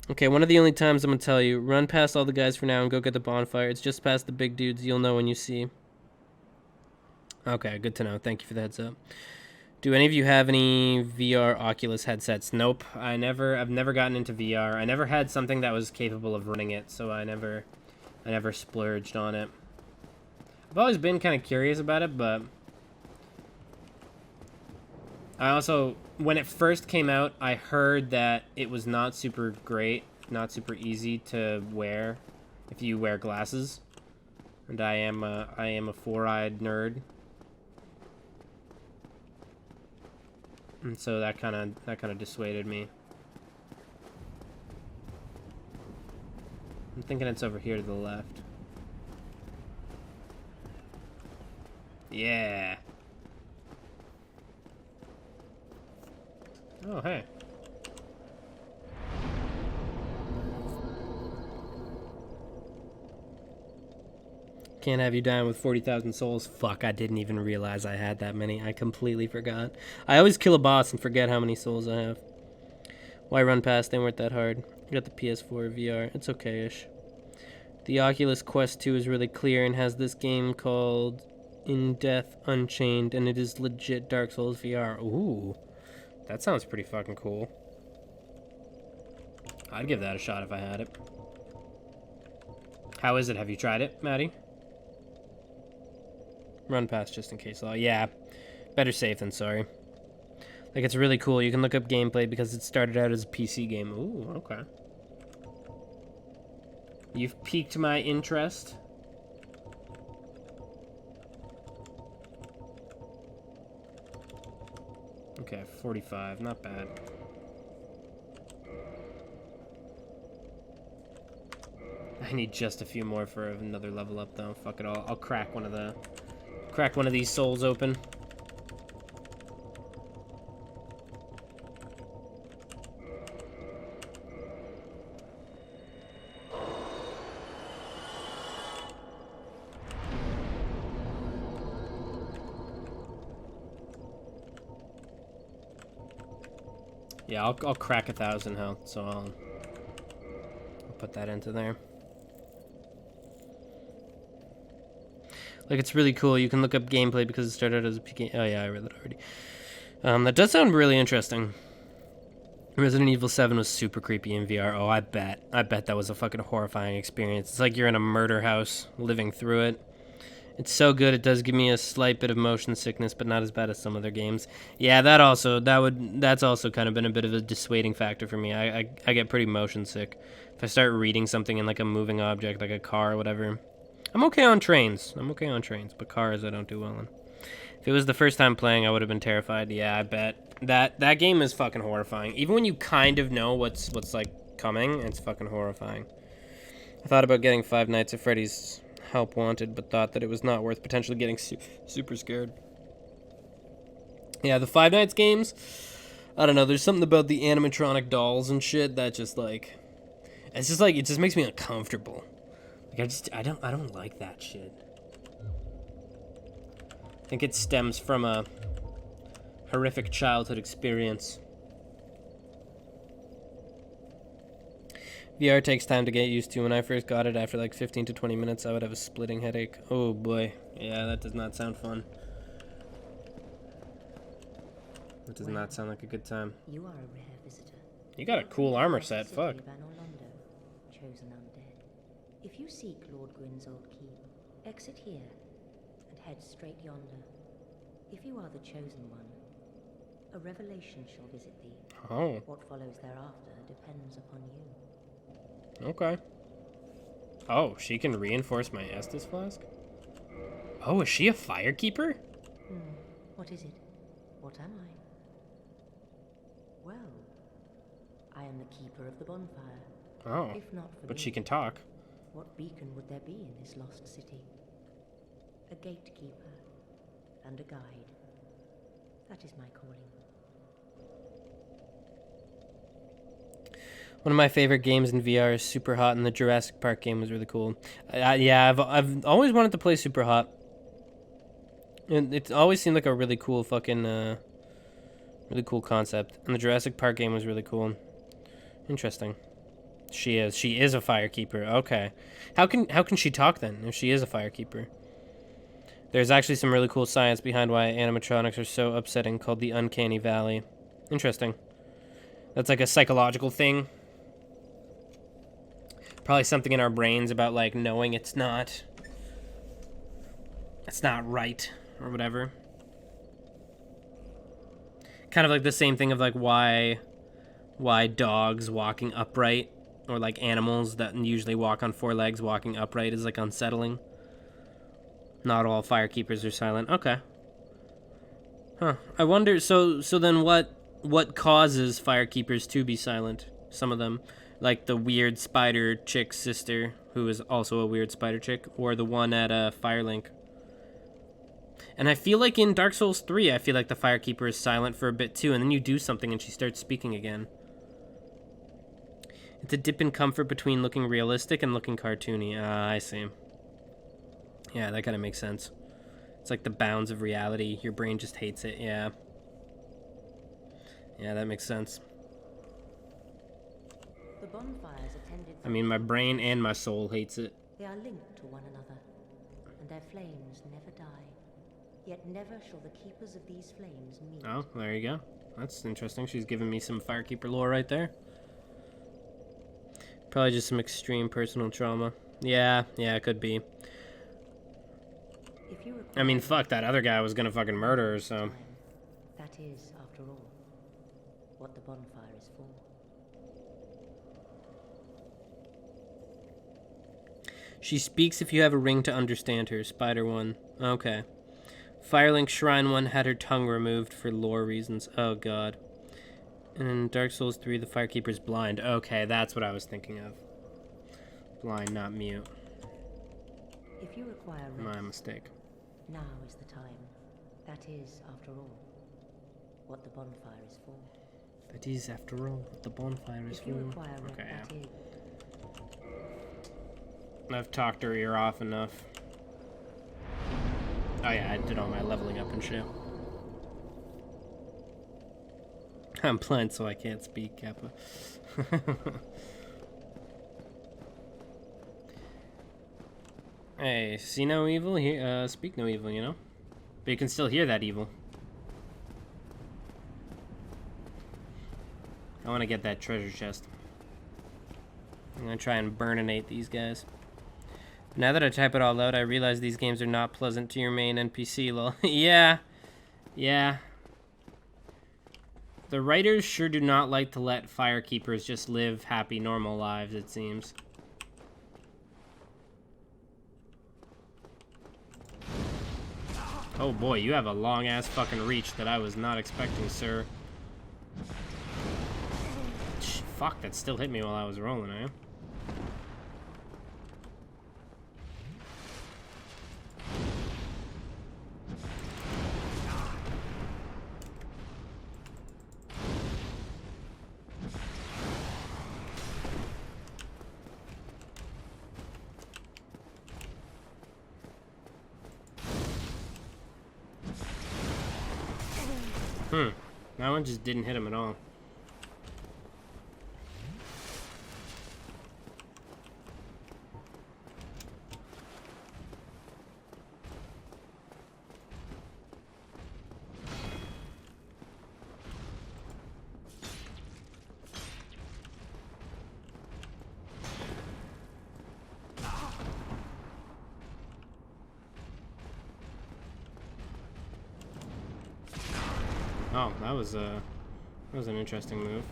Okay, one of the only times I'm gonna tell you, run past all the guys for now and go get the bonfire. It's just past the big dudes. You'll know when you see. Okay, good to know. Thank you for the heads up. Do any of you have any VR Oculus headsets? Nope. I've never gotten into VR. I never had something that was capable of running it, so I never splurged on it. I've always been kind of curious about it, but I also, when it first came out, I heard that it was not super great, not super easy to wear if you wear glasses. And I am a four-eyed nerd. And so that kind of dissuaded me. I'm thinking it's over here to the left. Yeah. Oh, hey. Can't have you dying with 40,000 souls. Fuck, I didn't even realize I had that many. I completely forgot. I always kill a boss and forget how many souls I have. Why run past? They weren't that hard. I got the PS4 VR. It's okay-ish. The Oculus Quest 2 is really clear and has this game called In Death Unchained, and it is legit Dark Souls VR. Ooh. That sounds pretty fucking cool. I'd give that a shot if I had it. How is it? Have you tried it, Maddie? Run past just in case. Oh, yeah. Better safe than sorry. Like, it's really cool. You can look up gameplay because it started out as a PC game. Ooh, okay. You've piqued my interest. Okay, 45. Not bad. I need just a few more for another level up, though. Fuck it all. I'll crack one of these souls open. Yeah, I'll crack 1,000 health, so I'll put that into there. Like, it's really cool. You can look up gameplay because it started as a PK. Oh, yeah, I read that already. That does sound really interesting. Resident Evil 7 was super creepy in VR. Oh, I bet. I bet that was a fucking horrifying experience. It's like you're in a murder house living through it. It's so good. It does give me a slight bit of motion sickness, but not as bad as some other games. Yeah, that's also kind of been a bit of a dissuading factor for me. I get pretty motion sick if I start reading something in like a moving object, like a car or whatever. I'm okay on trains, but cars I don't do well in. If it was the first time playing, I would have been terrified. Yeah, I bet that game is fucking horrifying. Even when you kind of know what's like coming, it's fucking horrifying. I thought about getting Five Nights at Freddy's Help Wanted, but thought that it was not worth potentially getting super scared. Yeah, the Five Nights games, I don't know, there's something about the animatronic dolls and shit that just like, it just makes me uncomfortable. Like I don't like that shit. I think it stems from a horrific childhood experience. VR takes time to get used to. When I first got it, after like 15 to 20 minutes, I would have a splitting headache. Oh boy. Yeah, that does not sound fun. That does not sound like a good time. You are a rare visitor. You got a cool armor set, fuck. Anor Londo, chosen undead. If you seek Lord Gwyn's old keep, exit here and head straight yonder. If you are the chosen one, a revelation shall visit thee. Oh. What follows thereafter depends upon you. Okay. Oh, she can reinforce my Estus flask? Oh, is she a firekeeper? What is it? What am I? Well, I am the keeper of the bonfire. Oh, If not for but me, she can talk. what beacon would there be in this lost city? A gatekeeper and a guide. That is my calling. One of my favorite games in VR is Super Hot, and the Jurassic Park game was really cool. Yeah, I've always wanted to play Super Hot. And it always seemed like a really cool fucking, really cool concept. And the Jurassic Park game was really cool. Interesting. She is. She is a firekeeper. Okay. How can she talk then if she is a firekeeper? There's actually some really cool science behind why animatronics are so upsetting, called the uncanny valley. Interesting. That's like a psychological thing. Probably something in our brains about like knowing it's not right or whatever. Kind of like the same thing of like why dogs walking upright, or like animals that usually walk on four legs walking upright, is like unsettling. Not all firekeepers are silent. Okay. Huh. I wonder, so then what causes firekeepers to be silent? Some of them, like the weird spider chick's sister, who is also a weird spider chick, or the one at Firelink. And I feel like in Dark Souls 3, I feel like the firekeeper is silent for a bit too, and then you do something and she starts speaking again. It's a dip in comfort between looking realistic and looking cartoony. I see. Yeah, that kind of makes sense. It's like the bounds of reality. Your brain just hates it. Yeah. Yeah, that makes sense. The bonfires attended. I mean, my brain and my soul hates it. They are linked to one another, and their flames never die. Yet never shall the keepers of these flames meet. Oh, there you go. That's interesting. She's giving me some firekeeper lore right there. Probably just some extreme personal trauma. Yeah, it could be. I mean, fuck, that other guy was gonna fucking murder her, so... That is, after all, what the bonfire is for. She speaks if you have a ring to understand her. Spider 1. Okay. Firelink Shrine 1 had her tongue removed for lore reasons. Oh, God. And in Dark Souls 3, the firekeeper's blind. Okay, that's what I was thinking of. Blind, not mute. If you require rest, My mistake. now is the time. That is, after all, what the bonfire is for. That is, after all, what the bonfire is If you for. require rest, Okay, that is. I've talked her ear off enough. Oh yeah, I did all my leveling up and shit. I'm blind, so I can't speak, Kappa. Hey, see no evil, speak no evil, you know? But you can still hear that evil. I want to get that treasure chest. I'm going to try and burninate these guys. Now that I type it all out, I realize these games are not pleasant to your main NPC, lol. Yeah. The writers sure do not like to let firekeepers just live happy, normal lives, it seems. Oh boy, you have a long-ass fucking reach that I was not expecting, sir. Fuck, that still hit me while I was rolling, eh? That one just didn't hit him at all. Oh, that was an interesting move.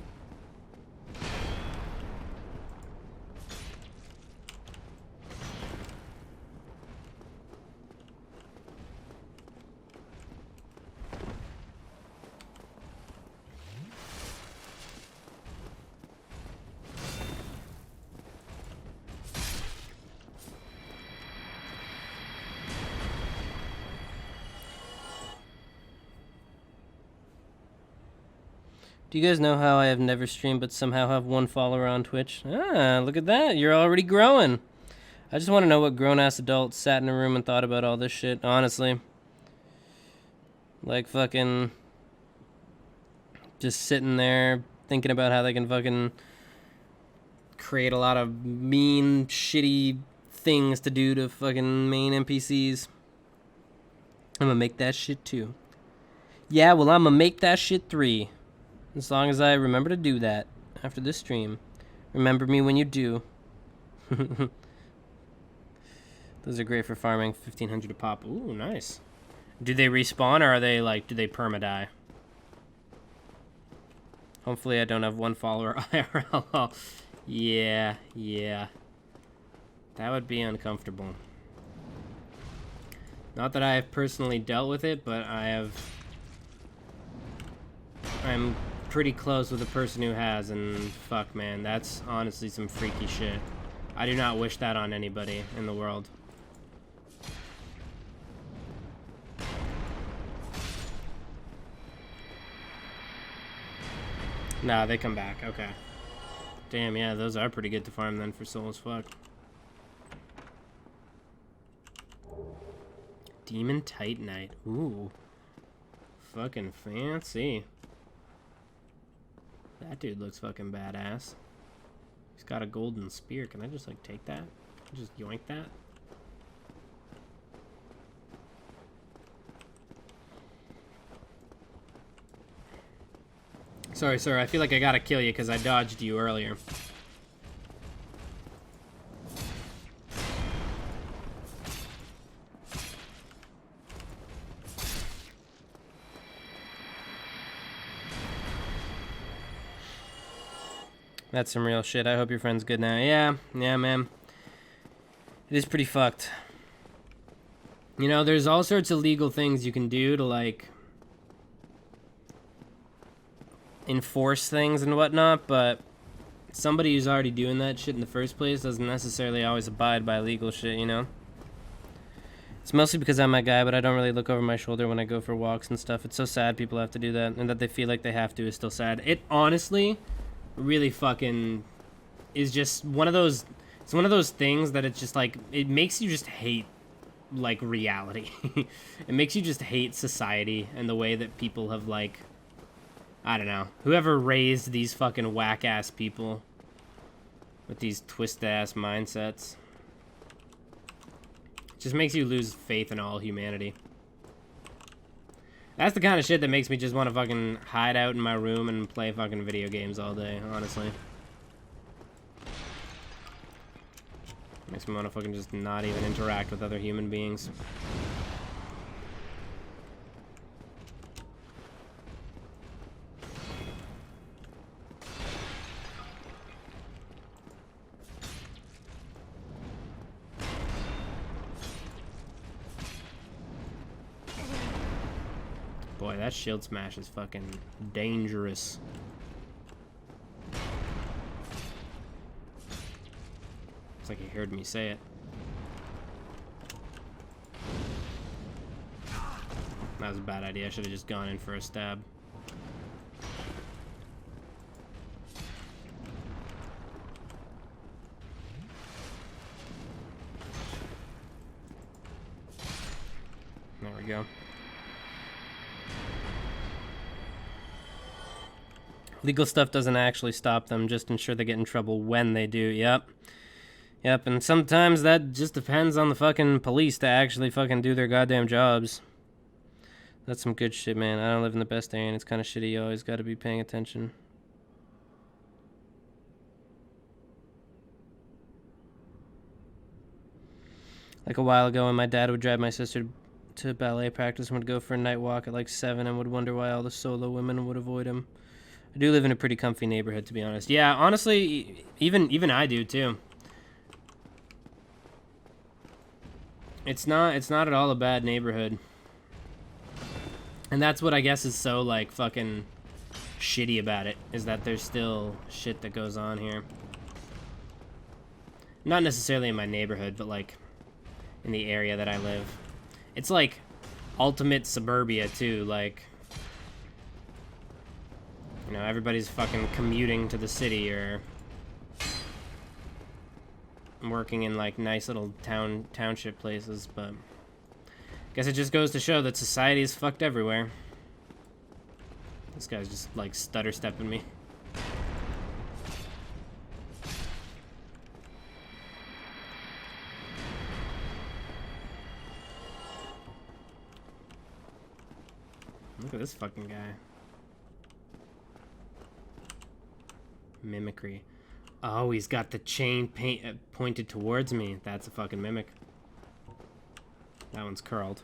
Do you guys know how I have never streamed but somehow have one follower on Twitch? Ah, look at that. You're already growing. I just want to know what grown-ass adults sat in a room and thought about all this shit, honestly. Like fucking just sitting there thinking about how they can fucking create a lot of mean, shitty things to do to fucking main NPCs. I'm gonna make that shit too. Yeah, well, I'm gonna make that shit 3. As long as I remember to do that after this stream. Remember me when you do. Those are great for farming. 1,500 a pop. Ooh, nice. Do they respawn or are they like, do they perma-die? Hopefully I don't have one follower IRL. Yeah. That would be uncomfortable. Not that I have personally dealt with it, but I'm pretty close with a person who has, and fuck, man, that's honestly some freaky shit. I do not wish that on anybody in the world. Nah, they come back. Okay. Damn, yeah, those are pretty good to farm then for soul as fuck. Demon Titanite. Ooh. Fucking fancy. That dude looks fucking badass. He's got a golden spear. Can I just, like, take that? Just yoink that? Sorry, sir. I feel like I gotta kill you because I dodged you earlier. That's some real shit. I hope your friend's good now. Yeah, man. It is pretty fucked. You know, there's all sorts of legal things you can do to, like, enforce things and whatnot, but somebody who's already doing that shit in the first place doesn't necessarily always abide by legal shit, you know? It's mostly because I'm that guy, but I don't really look over my shoulder when I go for walks and stuff. It's so sad people have to do that, and that they feel like they have to is still sad. It honestly really fucking is just one of those, it's one of those things that it's just like, it makes you just hate, like, reality. It makes you just hate society and the way that people have, like, I don't know, whoever raised these fucking whack-ass people with these twist-ass mindsets. It just makes you lose faith in all humanity. That's the kind of shit that makes me just want to fucking hide out in my room and play fucking video games all day, honestly. Makes me want to fucking just not even interact with other human beings. Boy, that shield smash is fucking dangerous. It's like he heard me say it. That was a bad idea. I should have just gone in for a stab. There we go. Legal stuff doesn't actually stop them, just ensure they get in trouble when they do. Yep, and sometimes that just depends on the fucking police to actually fucking do their goddamn jobs. That's some good shit, man. I don't live in the best area, and it's kind of shitty. You always got to be paying attention. Like a while ago when my dad would drive my sister to ballet practice and would go for a night walk at like 7 and would wonder why all the solo women would avoid him. I do live in a pretty comfy neighborhood, to be honest. Yeah, honestly, even I do too. It's not at all a bad neighborhood. And that's what I guess is so, like, fucking shitty about it, is that there's still shit that goes on here. Not necessarily in my neighborhood, but, like, in the area that I live. It's, like, ultimate suburbia, too, like... You know, everybody's fucking commuting to the city or working in, like, nice little township places, but guess it just goes to show that society is fucked everywhere. This guy's just, like, stutter-stepping me. Look at this fucking guy. Mimicry. Oh, he's got the chain pointed towards me. That's a fucking mimic. That one's curled.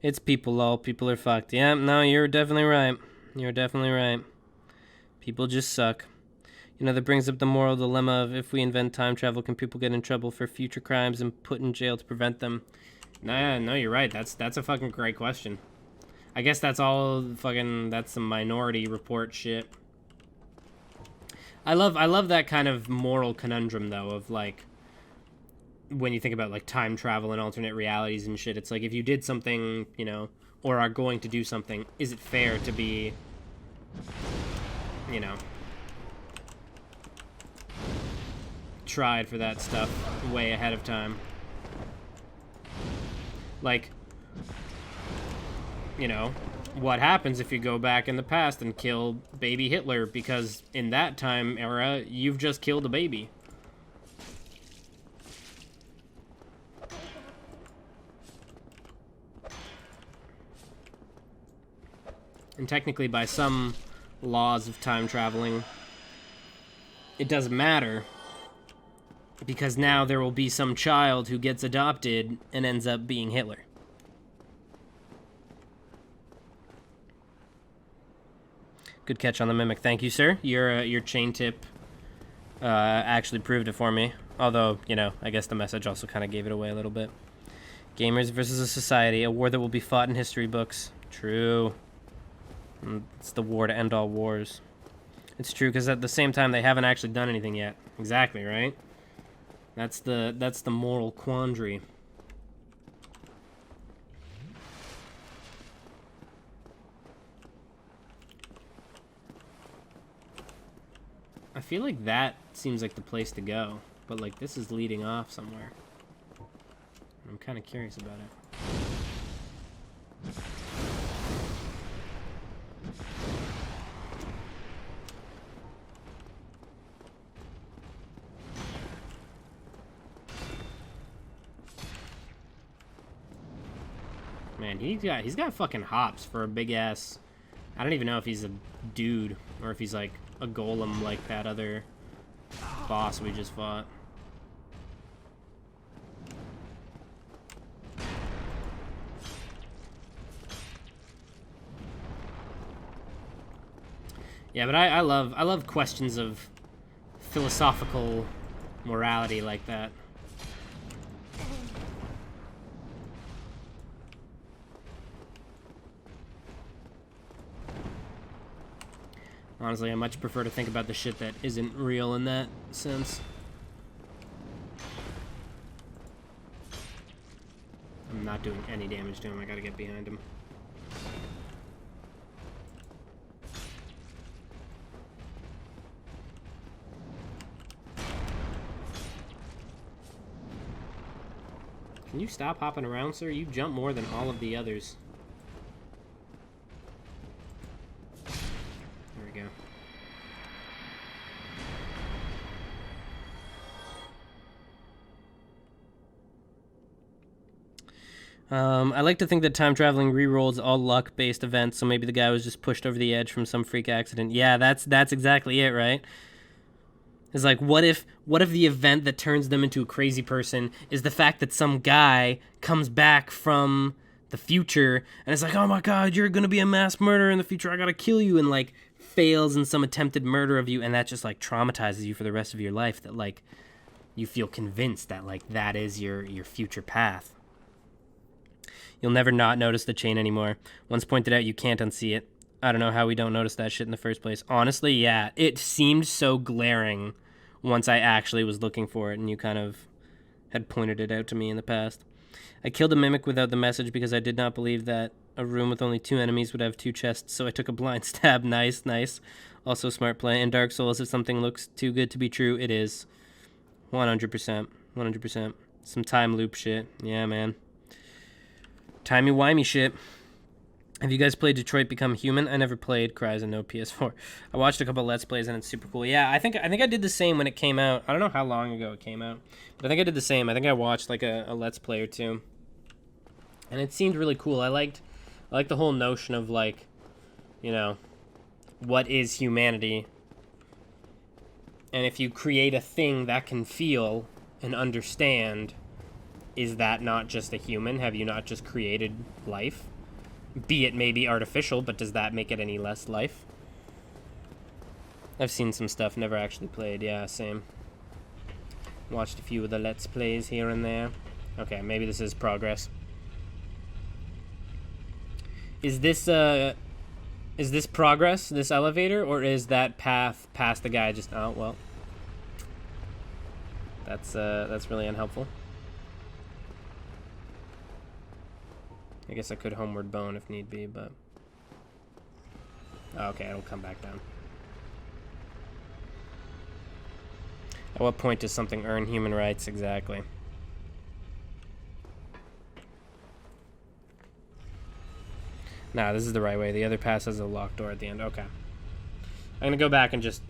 It's people, lol. People are fucked. Yeah, no, you're definitely right. You're definitely right. People just suck. You know, that brings up the moral dilemma of if we invent time travel, can people get in trouble for future crimes and put in jail to prevent them? Nah, no, you're right. That's a fucking great question. I guess that's all fucking, that's some Minority Report shit. I love that kind of moral conundrum, though, of, like, when you think about, like, time travel and alternate realities and shit. It's like, if you did something, you know, or are going to do something, is it fair to be, you know, tried for that stuff way ahead of time? Like, you know, what happens if you go back in the past and kill baby Hitler? Because in that time era, you've just killed a baby. And technically, by some laws of time traveling, it doesn't matter. Because now there will be some child who gets adopted and ends up being Hitler. Good catch on the mimic. Thank you, sir. Your chain tip actually proved it for me. Although, you know, I guess the message also kind of gave it away a little bit. Gamers versus a society, a war that will be fought in history books. True. It's the war to end all wars. It's true, because at the same time, they haven't actually done anything yet. Exactly, right? That's the moral quandary. I feel like that seems like the place to go, but like this is leading off somewhere. I'm kind of curious about it. Man, he's got fucking hops for a big ass. I don't even know if he's a dude or if he's like a golem like that other boss we just fought. Yeah, but I love questions of philosophical morality like that. Honestly, I much prefer to think about the shit that isn't real in that sense. I'm not doing any damage to him. I gotta get behind him. Can you stop hopping around, sir? You jump more than all of the others. There we go. I like to think that time traveling re-rolls all luck-based events, so maybe the guy was just pushed over the edge from some freak accident. Yeah, that's exactly it, right? It's like, what if the event that turns them into a crazy person is the fact that some guy comes back from the future and it's like, oh my god, you're gonna be a mass murderer in the future, I gotta kill you, and like fails in some attempted murder of you, and that just like traumatizes you for the rest of your life, that like you feel convinced that like that is your future path. You'll never not notice the chain anymore. Once pointed out, you can't unsee it. I don't know how we don't notice that shit in the first place. Honestly, yeah, it seemed so glaring once I actually was looking for it and you kind of had pointed it out to me in the past. I killed a mimic without the message because I did not believe that a room with only 2 enemies would have 2 chests, so I took a blind stab. Nice, nice. Also smart play. In Dark Souls, if something looks too good to be true, it is. 100%. 100%. Some time loop shit. Yeah, man. Timey-wimey shit. Have you guys played Detroit Become Human? I never played. Cries and no PS4. I watched a couple Let's Plays and it's super cool. Yeah, I think I did the same when it came out. I don't know how long ago it came out, but I think I did the same. I think I watched like a Let's Play or two. And it seemed really cool. I liked the whole notion of, like, you know, what is humanity? And if you create a thing that can feel and understand, is that not just a human? Have you not just created life? Be it maybe artificial, but does that make it any less life? I've seen some stuff, never actually played. Yeah, same. Watched a few of the Let's Plays here and there. Okay, maybe this is progress. Is this progress, this elevator, or is that path past the guy just... Oh, well. That's really unhelpful. I guess I could homeward bone if need be, but... Oh, okay, it'll come back down. At what point does something earn human rights exactly? Nah, this is the right way. The other pass has a locked door at the end. Okay. I'm gonna go back and just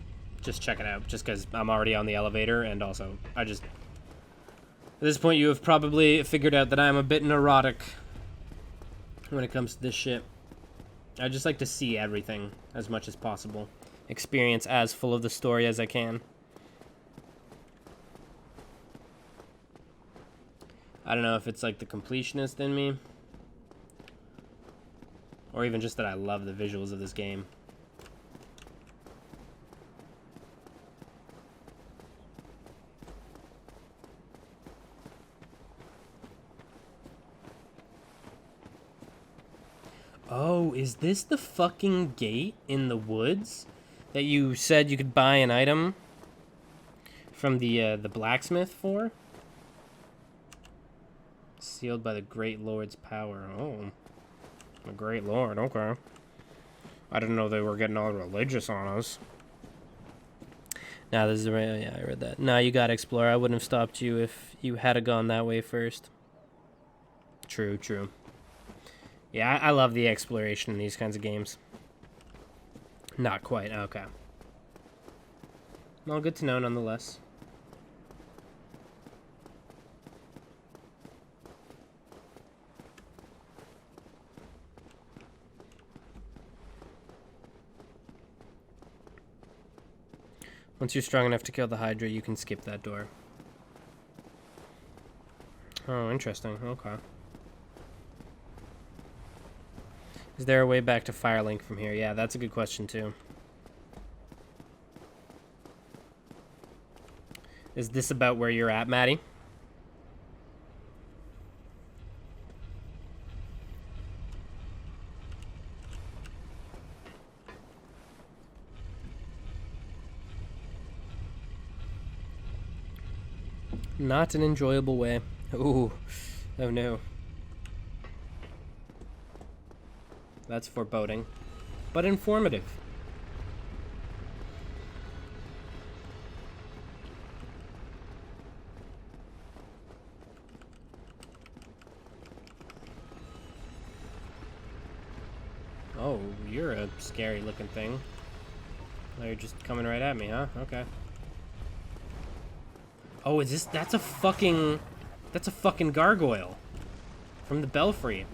check it out, just because I'm already on the elevator, and also, at this point, you have probably figured out that I'm a bit neurotic when it comes to this shit. I just like to see everything as much as possible. Experience as full of the story as I can. I don't know if it's like the completionist in me, or even just that I love the visuals of this game. Oh, is this the fucking gate in the woods that you said you could buy an item from the blacksmith for? Sealed by the Great Lord's power. Oh, the Great Lord, okay. I didn't know they were getting all religious on us. Nah, this is the right... Yeah, I read that. Nah, you gotta explore. I wouldn't have stopped you if you had gone that way first. True, true. Yeah, I love the exploration in these kinds of games. Not quite, okay. Well, good to know nonetheless. Once you're strong enough to kill the Hydra, you can skip that door. Oh, interesting. Okay. Is there a way back to Firelink from here? Yeah, that's a good question, too. Is this about where you're at, Maddie? Not an enjoyable way. Ooh. Oh, no. That's foreboding, but informative. Oh, you're a scary looking thing. Oh, you're just coming right at me, huh? Okay. Oh, is this... That's a fucking gargoyle from the Belfry.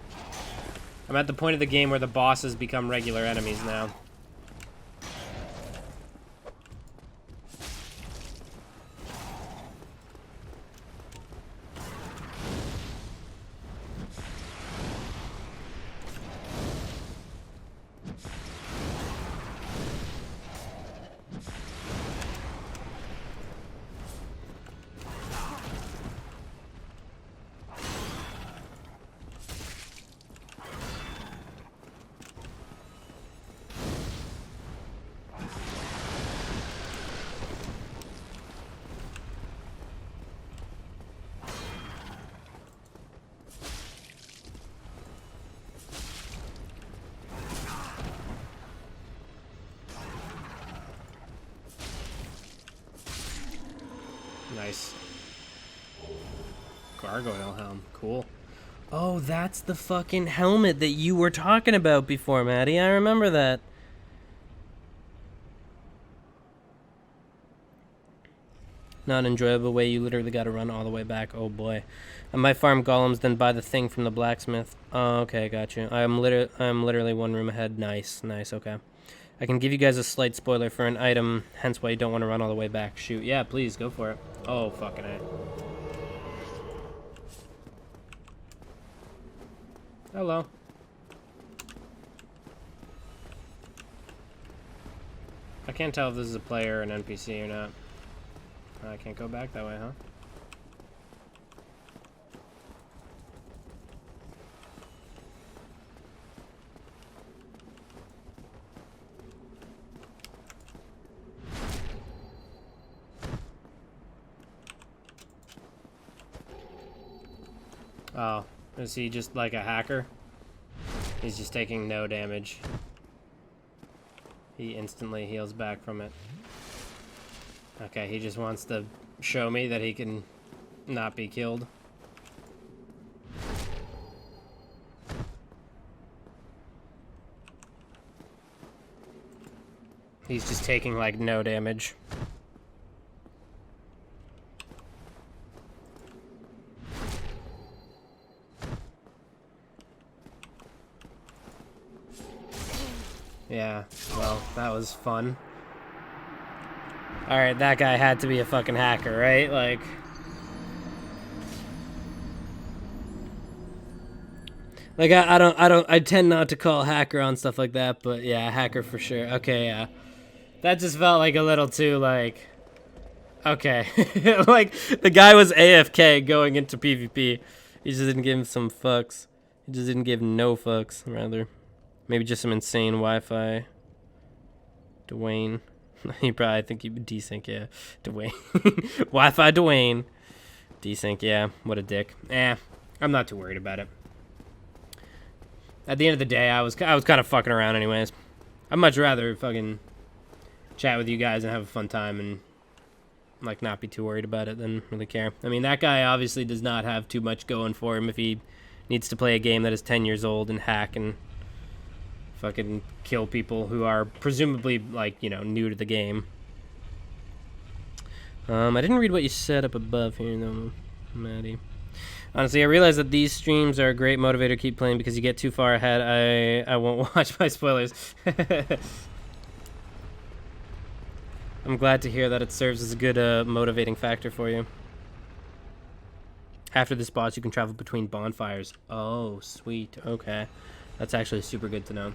I'm at the point of the game where the bosses become regular enemies now. Nice. Gargoyle helm. Cool. Oh, that's the fucking helmet that you were talking about before, Maddie. I remember that. Not an enjoyable way. You literally got to run all the way back. Oh boy. I might farm golems, then buy the thing from the blacksmith. Oh, okay, got you. I'm literally one room ahead. Nice, nice. Okay. I can give you guys a slight spoiler for an item, hence why you don't want to run all the way back. Shoot, yeah, please go for it. Oh, fucking A. Hello. I can't tell if this is a player or an NPC or not. I can't go back that way, huh? Oh, is he just like a hacker? He's just taking no damage. He instantly heals back from it. Okay, he just wants to show me that he can not be killed. He's just taking like no damage. Yeah, well, that was fun. Alright, that guy had to be a fucking hacker, right? Like... I tend not to call hacker on stuff like that, but yeah, hacker for sure. Okay, yeah. That just felt like a little too, like... Okay. Like, the guy was AFK going into PvP. He just didn't give him some fucks. He just didn't give no fucks, rather. Maybe just some insane Wi-Fi. Dwayne. I think he would desync, yeah. Dwayne. Wi-Fi Dwayne. Desync, yeah. What a dick. I'm not too worried about it. At the end of the day, I was kind of fucking around anyways. I'd much rather fucking chat with you guys and have a fun time and like not be too worried about it than really care. I mean, that guy obviously does not have too much going for him if he needs to play a game that is 10 years old and hack and fucking kill people who are presumably, like, you know, new to the game. I didn't read what you said up above here, though, Maddie. Honestly, I realize that these streams are a great motivator to keep playing because you get too far ahead. I won't watch my spoilers. I'm glad to hear that it serves as a good motivating factor for you. After this boss, you can travel between bonfires. Oh, sweet. Okay. That's actually super good to know.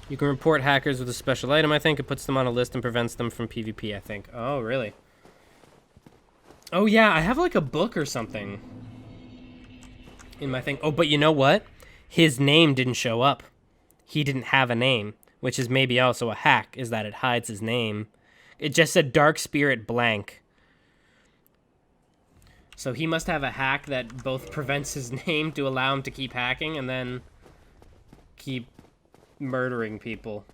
You can report hackers with a special item, I think. It puts them on a list and prevents them from PvP, I think. Oh, really? Oh, yeah, I have like a book or something in my thing. Oh, but you know what? His name didn't show up. He didn't have a name, which is maybe also a hack, is that it hides his name. It just said Dark Spirit blank. So he must have a hack that both prevents his name to allow him to keep hacking and then keep murdering people.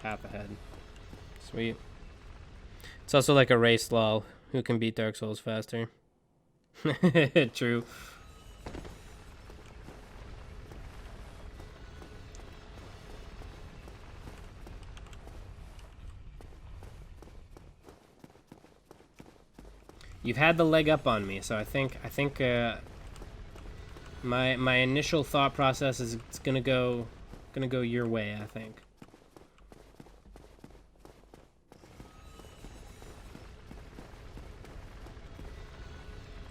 Path ahead. Sweet. It's also like a race lol. Who can beat Dark Souls faster? True. You've had the leg up on me, so I think my initial thought process is it's gonna go your way, I think.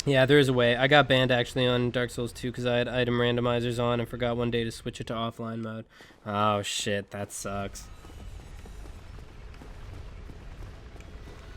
Yeah, there is a way. I got banned actually on Dark Souls 2 because I had item randomizers on and forgot one day to switch it to offline mode. Oh shit, that sucks.